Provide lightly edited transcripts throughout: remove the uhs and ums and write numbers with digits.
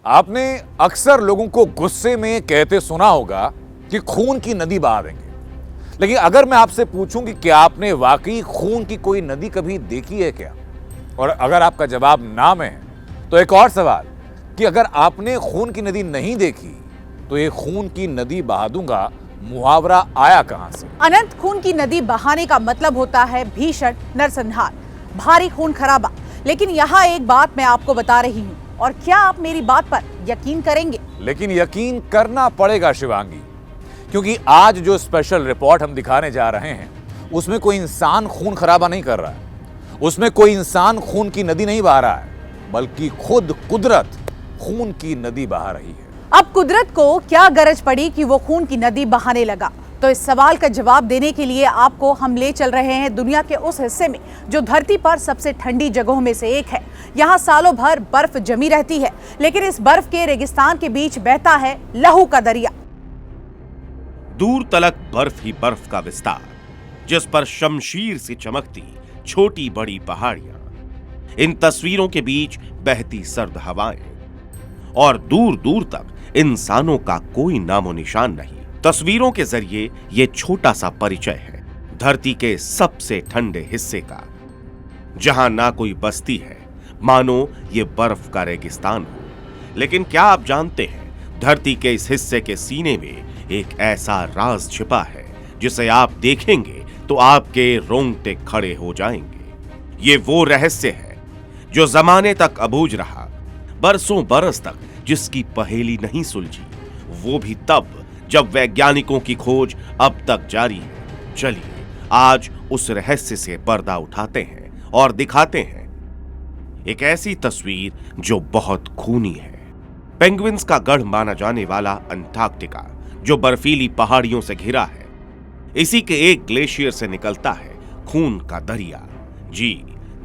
आपने अक्सर लोगों को गुस्से में कहते सुना होगा कि खून की नदी बहा देंगे। लेकिन अगर मैं आपसे पूछूं कि क्या आपने वाकई खून की कोई नदी कभी देखी है क्या, और अगर आपका जवाब ना में है तो एक और सवाल कि अगर आपने खून की नदी नहीं देखी तो ये खून की नदी बहा दूंगा मुहावरा आया कहां से? अनंत खून की नदी बहाने का मतलब होता है भीषण नरसंहार, भारी खून खराबा। लेकिन यहाँ एक बात मैं आपको बता रही हूँ, और क्या आप मेरी बात पर यकीन करेंगे? लेकिन यकीन करना पड़ेगा शिवांगी, क्योंकि आज जो स्पेशल रिपोर्ट हम दिखाने जा रहे हैं उसमें कोई इंसान खून खराबा नहीं कर रहा है, उसमें कोई इंसान खून की नदी नहीं बहा रहा है, बल्कि खुद कुदरत खून की नदी बहा रही है। अब कुदरत को क्या गरज पड़ी कि वो खून की नदी बहाने लगा? तो इस सवाल का जवाब देने के लिए आपको हम ले चल रहे हैं दुनिया के उस हिस्से में जो धरती पर सबसे ठंडी जगहों में से एक है। यहाँ सालों भर बर्फ जमी रहती है, लेकिन इस बर्फ के रेगिस्तान के बीच बहता है लहू का दरिया। दूर तलक बर्फ ही बर्फ का विस्तार, जिस पर शमशीर सी चमकती छोटी बड़ी पहाड़ियां, इन तस्वीरों के बीच बहती सर्द हवाएं, और दूर दूर तक इंसानों का कोई नामो निशान नहीं। तस्वीरों के जरिए ये छोटा सा परिचय है धरती के सबसे ठंडे हिस्से का, जहां ना कोई बस्ती है, मानो ये बर्फ का रेगिस्तान हो। लेकिन क्या आप जानते हैं, धरती के इस हिस्से के सीने में एक ऐसा राज छिपा है जिसे आप देखेंगे तो आपके रोंगटे खड़े हो जाएंगे। ये वो रहस्य है जो जमाने तक अबूझ रहा, बरसों बरस तक जिसकी पहेली नहीं सुलझी, वो भी तब जब वैज्ञानिकों की खोज अब तक जारी है। चलिए आज उस रहस्य से पर्दा उठाते हैं और दिखाते हैं एक ऐसी तस्वीर जो बहुत खूनी है। पेंगुइन्स का गढ़ माना जाने वाला अंटार्कटिका, जो बर्फीली पहाड़ियों से घिरा है, इसी के एक ग्लेशियर से निकलता है खून का दरिया। जी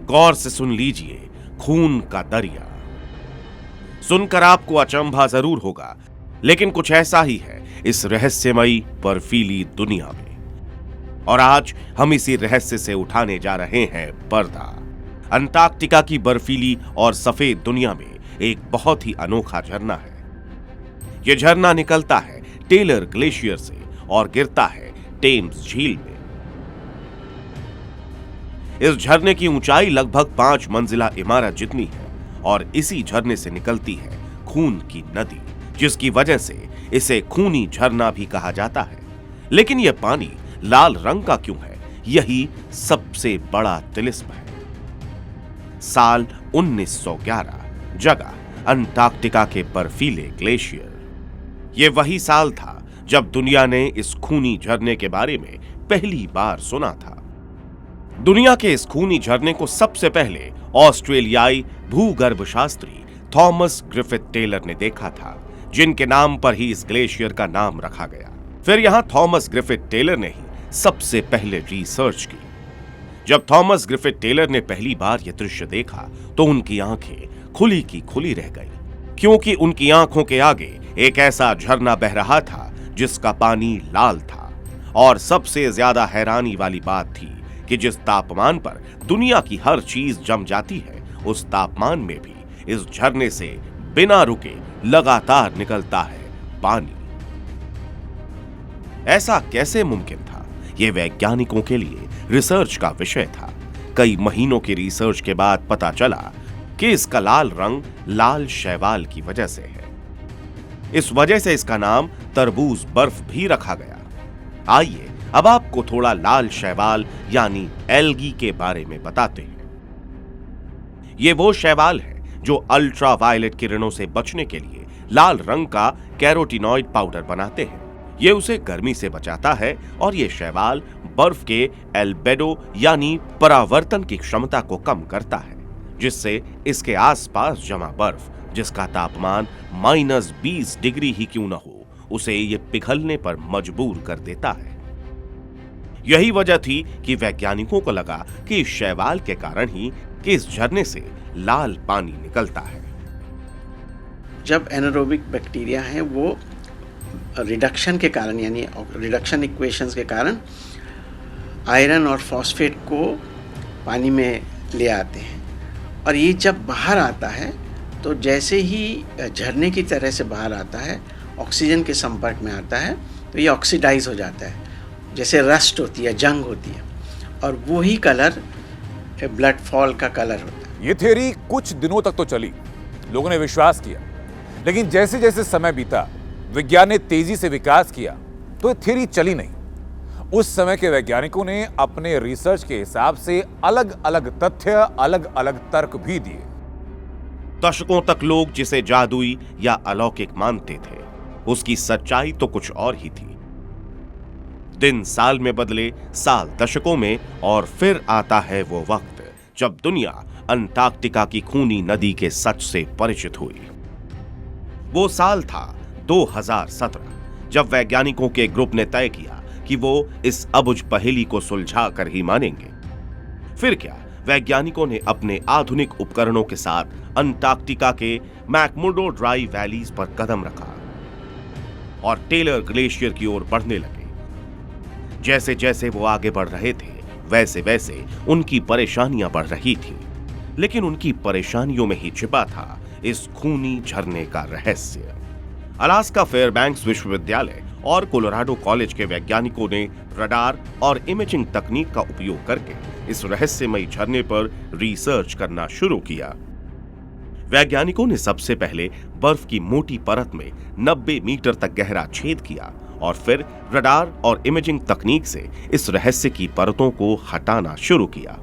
गौर से सुन लीजिए, खून का दरिया। सुनकर आपको अचंभा जरूर होगा, लेकिन कुछ ऐसा ही है इस रहस्यमयी बर्फीली दुनिया में। और आज हम इसी रहस्य से उठाने जा रहे हैं पर्दा। अंटार्कटिका की बर्फीली और सफेद दुनिया में एक बहुत ही अनोखा झरना है। यह झरना निकलता है टेलर ग्लेशियर से और गिरता है टेम्स झील में। इस झरने की ऊंचाई लगभग 5 मंजिला इमारत जितनी है, और इसी झरने से निकलती है खून की नदी, जिसकी वजह से इसे खूनी झरना भी कहा जाता है। लेकिन यह पानी लाल रंग का क्यों है, यही सबसे बड़ा तिलिस्म है। साल 1911, जगह अंटार्कटिका के बर्फीले ग्लेशियर। यह वही साल था जब दुनिया ने इस खूनी झरने के बारे में पहली बार सुना था। दुनिया के इस खूनी झरने को सबसे पहले ऑस्ट्रेलियाई भूगर्भ शास्त्री थॉमस ग्रिफिथ टेलर ने देखा था, जिनके नाम पर ही इस ग्लेशियर का नाम रखा गया। फिर यहां थॉमस ग्रिफिथ टेलर ने ही सबसे पहले रिसर्च की। जब थॉमस ग्रिफिथ टेलर ने पहली बार यह दृश्य देखा तो उनकी आंखें खुली की खुली रह गईं, क्योंकि उनकी आंखों के आगे एक ऐसा झरना बह रहा था जिसका पानी लाल था। और सबसे ज्यादा हैरानी वाली बात थी कि जिस तापमान पर दुनिया की हर चीज जम जाती है, उस तापमान में भी इस झरने से बिना रुके लगातार निकलता है पानी। ऐसा कैसे मुमकिन था, यह वैज्ञानिकों के लिए रिसर्च का विषय था। कई महीनों की रिसर्च के बाद पता चला कि इसका लाल रंग लाल शैवाल की वजह से है। इस वजह से इसका नाम तरबूज बर्फ भी रखा गया। आइए अब आपको थोड़ा लाल शैवाल यानी एल्गी के बारे में बताते हैं। ये वो शैवाल है जो अल्ट्रा वायलेट किरणों से बचने के लिए लाल रंग का कैरोटीनॉइड पाउडर बनाते हैं। ये उसे गर्मी से बचाता है, और ये शैवाल बर्फ के एल्बेडो यानी परावर्तन की क्षमता को कम करता है, जिससे इसके आसपास जमा बर्फ, जिसका तापमान -20 डिग्री ही क्यों न हो, उसे ये पिघलने पर मजबूर कर देता है। यही वजह थी कि वैज्ञानिकों को लगा कि इस शैवाल के कारण ही कि इस झरने से लाल पानी निकलता है। जब एनारोबिक बैक्टीरिया है वो रिडक्शन के कारण, यानी रिडक्शन इक्वेशंस के कारण आयरन और फॉस्फेट को पानी में ले आते हैं, और ये जब बाहर आता है तो जैसे ही झरने की तरह से बाहर आता है, ऑक्सीजन के संपर्क में आता है, तो ये ऑक्सीडाइज हो जाता है, जैसे रस्ट होती है, जंग होती है, और वही कलर ब्लड फॉल का कलर होता है। ये थ्योरी कुछ दिनों तक तो चली, लोगों ने विश्वास किया, लेकिन जैसे जैसे समय बीता, विज्ञान ने तेजी से विकास किया, तो ये थ्योरी चली नहीं। उस समय के वैज्ञानिकों ने अपने रिसर्च के हिसाब से अलग अलग तथ्य, अलग अलग तर्क भी दिए। दशकों तक लोग जिसे जादुई या अलौकिक मानते थे, उसकी सच्चाई तो कुछ और ही थी। दिन साल में बदले, साल दशकों में, और फिर आता है वो वक्त जब दुनिया अंटार्कटिका की खूनी नदी के सच से परिचित हुई। वो साल था 2017, जब वैज्ञानिकों के ग्रुप ने तय किया कि वो इस अबुझ पहेली को सुलझा कर ही मानेंगे। फिर क्या, वैज्ञानिकों ने अपने आधुनिक उपकरणों के साथ अंटार्कटिका के मैकमुर्डो ड्राई वैलीज पर कदम रखा और टेलर ग्लेशियर की ओर बढ़ने लगे। जैसे जैसे वो आगे बढ़ रहे थे, वैसे वैसे उनकी परेशानियां बढ़ रही थी, लेकिन उनकी परेशानियों में ही छिपा था इस खूनी झरने का रहस्य। अलास्का फेयरबैंक्स विश्वविद्यालय और कोलोराडो कॉलेज के वैज्ञानिकों ने रडार और इमेजिंग तकनीक का उपयोग करके इस रहस्यमयी झरने पर रिसर्च करना शुरू किया। वैज्ञानिकों ने सबसे पहले बर्फ की मोटी परत में 90 मीटर तक गहरा छेद किया और फिर रडार और इमेजिंग तकनीक से इस रहस्य की परतों को हटाना शुरू किया।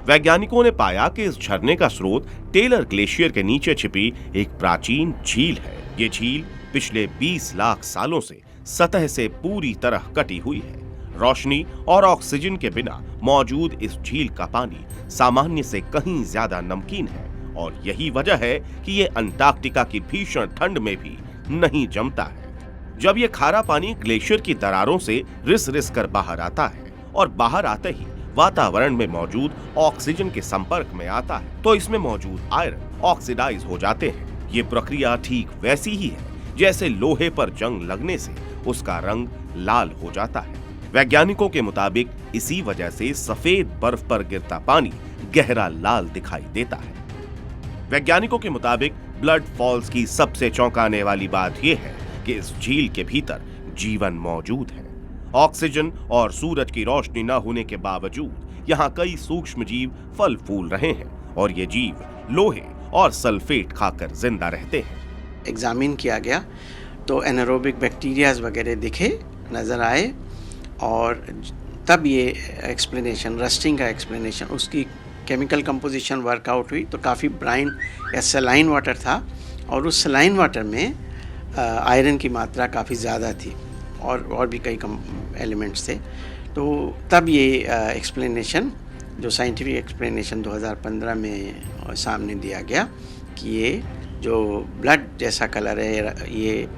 वैज्ञानिकों ने पाया कि इस झरने का स्रोत टेलर ग्लेशियर के नीचे छिपी एक प्राचीन झील है। ये झील पिछले 20 लाख सालों से सतह से पूरी तरह कटी हुई है। रोशनी और ऑक्सीजन के बिना मौजूद इस झील का पानी सामान्य से कहीं ज्यादा नमकीन है, और यही वजह है कि ये अंटार्कटिका की भीषण ठंड में भी नहीं जमता है। जब ये खारा पानी ग्लेशियर की दरारों से रिस रिस कर बाहर आता है और बाहर आते ही वातावरण में मौजूद ऑक्सीजन के संपर्क में आता है, तो इसमें मौजूद आयरन ऑक्सीडाइज हो जाते हैं। ये प्रक्रिया ठीक वैसी ही है जैसे लोहे पर जंग लगने से उसका रंग लाल हो जाता है। वैज्ञानिकों के मुताबिक इसी वजह से सफेद बर्फ पर गिरता पानी गहरा लाल दिखाई देता है। वैज्ञानिकों के मुताबिक ब्लड फॉल्स की सबसे चौंकाने वाली बात यह है कि इस झील के भीतर जीवन मौजूद है। ऑक्सीजन और सूरज की रोशनी न होने के बावजूद यहाँ कई सूक्ष्म जीव फल फूल रहे हैं, और ये जीव लोहे और सल्फेट खाकर जिंदा रहते हैं। एग्जामिन किया गया तो एनारोबिक बैक्टीरियाज वगैरह दिखे, नज़र आए, और तब ये एक्सप्लेनेशन, रस्टिंग का एक्सप्लेनेशन, उसकी केमिकल कंपोजिशन वर्कआउट हुई तो काफ़ी ब्राइन या सलाइन वाटर था, और उस सलाइन वाटर में आयरन की मात्रा काफ़ी ज़्यादा थी, और भी कई एलिमेंट्स थे। तो तब ये एक्सप्लेनेशन, जो साइंटिफिक एक्सप्लेनेशन 2015 में सामने दिया गया कि ये जो ब्लड जैसा कलर है, ये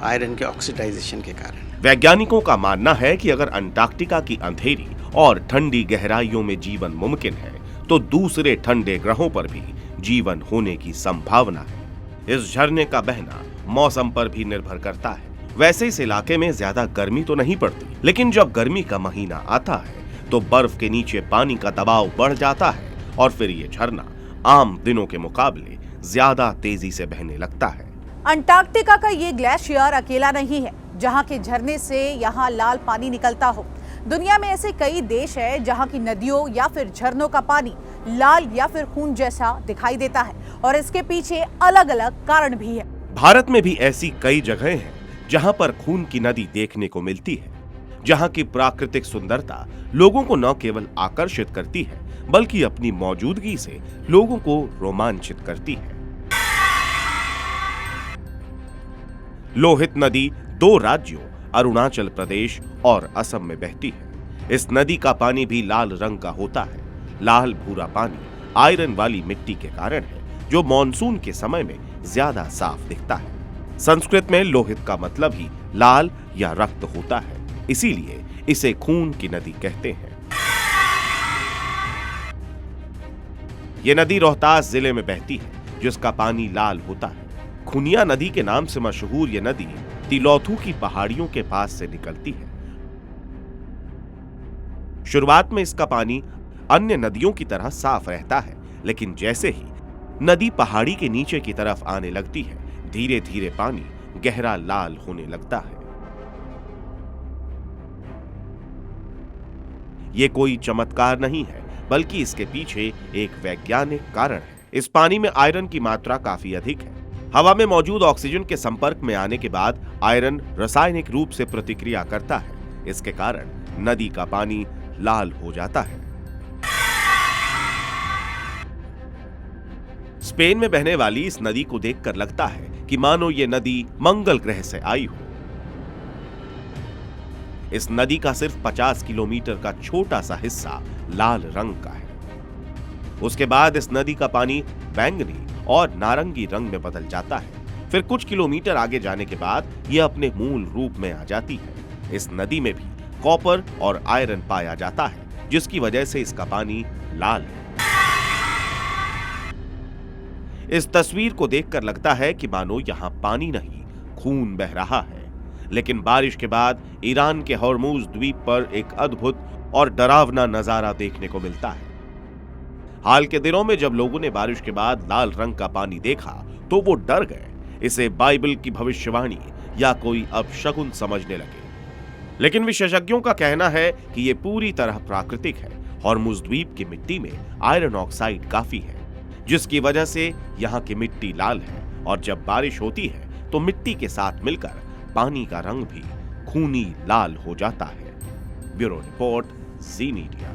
आयरन के ऑक्सीडाइजेशन के कारण। वैज्ञानिकों का मानना है कि अगर अंटार्कटिका की अंधेरी और ठंडी गहराइयों में जीवन मुमकिन है, तो दूसरे ठंडे ग्रहों पर भी जीवन होने की संभावना है। इस झरने का बहना मौसम पर भी निर्भर करता है। वैसे इस इलाके में ज्यादा गर्मी तो नहीं पड़ती, लेकिन जब गर्मी का महीना आता है तो बर्फ के नीचे पानी का दबाव बढ़ जाता है, और फिर ये झरना आम दिनों के मुकाबले ज्यादा तेजी से बहने लगता है। अंटार्कटिका का ये ग्लेशियर अकेला नहीं है जहां के झरने से यहां लाल पानी निकलता हो। दुनिया में ऐसे कई देश है जहां की नदियों या फिर झरनों का पानी लाल या फिर खून जैसा दिखाई देता है, और इसके पीछे अलग अलग कारण भी है। भारत में भी ऐसी कई जगहें हैं जहां पर खून की नदी देखने को मिलती है, जहां की प्राकृतिक सुंदरता लोगों को न केवल आकर्षित करती है, बल्कि अपनी मौजूदगी से लोगों को रोमांचित करती है। लोहित नदी 2 राज्यों अरुणाचल प्रदेश और असम में बहती है। इस नदी का पानी भी लाल रंग का होता है। लाल भूरा पानी आयरन वाली मिट्टी के कारण है, जो मॉनसून के समय में ज्यादा साफ दिखता है। संस्कृत में लोहित का मतलब ही लाल या रक्त होता है, इसीलिए इसे खून की नदी कहते हैं। ये नदी रोहतास जिले में बहती है, जिसका पानी लाल होता है। खुनिया नदी के नाम से मशहूर ये नदी तिलौथू की पहाड़ियों के पास से निकलती है। शुरुआत में इसका पानी अन्य नदियों की तरह साफ रहता है, लेकिन जैसे ही नदी पहाड़ी के नीचे की तरफ आने लगती है। धीरे धीरे पानी गहरा लाल होने लगता है। ये कोई चमत्कार नहीं है, बल्कि इसके पीछे एक वैज्ञानिक कारण है। इस पानी में आयरन की मात्रा काफी अधिक है। हवा में मौजूद ऑक्सीजन के संपर्क में आने के बाद आयरन रासायनिक रूप से प्रतिक्रिया करता है। इसके कारण नदी का पानी लाल हो जाता है। स्पेन में बहने वाली इस नदी को देखकर लगता है कि मानो ये नदी मंगल ग्रह से आई हो। इस नदी का सिर्फ 50 किलोमीटर का छोटा सा हिस्सा लाल रंग का है। उसके बाद इस नदी का पानी बैंगनी और नारंगी रंग में बदल जाता है। फिर कुछ किलोमीटर आगे जाने के बाद यह अपने मूल रूप में आ जाती है। इस नदी में भी कॉपर और आयरन पाया जाता है, जिसकी वजह से इसका पानी लाल है। इस तस्वीर को देखकर लगता है कि मानो यहां पानी नहीं, खून बह रहा है। लेकिन बारिश के बाद ईरान के हॉर्मुज द्वीप पर एक अद्भुत और डरावना नजारा देखने को मिलता है। हाल के दिनों में जब लोगों ने बारिश के बाद लाल रंग का पानी देखा तो वो डर गए। इसे बाइबल की भविष्यवाणी या कोई अपशकुन समझने लगे। लेकिन विशेषज्ञों का कहना है कि ये पूरी तरह प्राकृतिक है। हॉर्मुज द्वीप की मिट्टी में आयरन ऑक्साइड काफी है, जिसकी वजह से यहाँ की मिट्टी लाल है। और जब बारिश होती है तो मिट्टी के साथ मिलकर पानी का रंग भी खूनी लाल हो जाता है। ब्यूरो रिपोर्ट, जी मीडिया।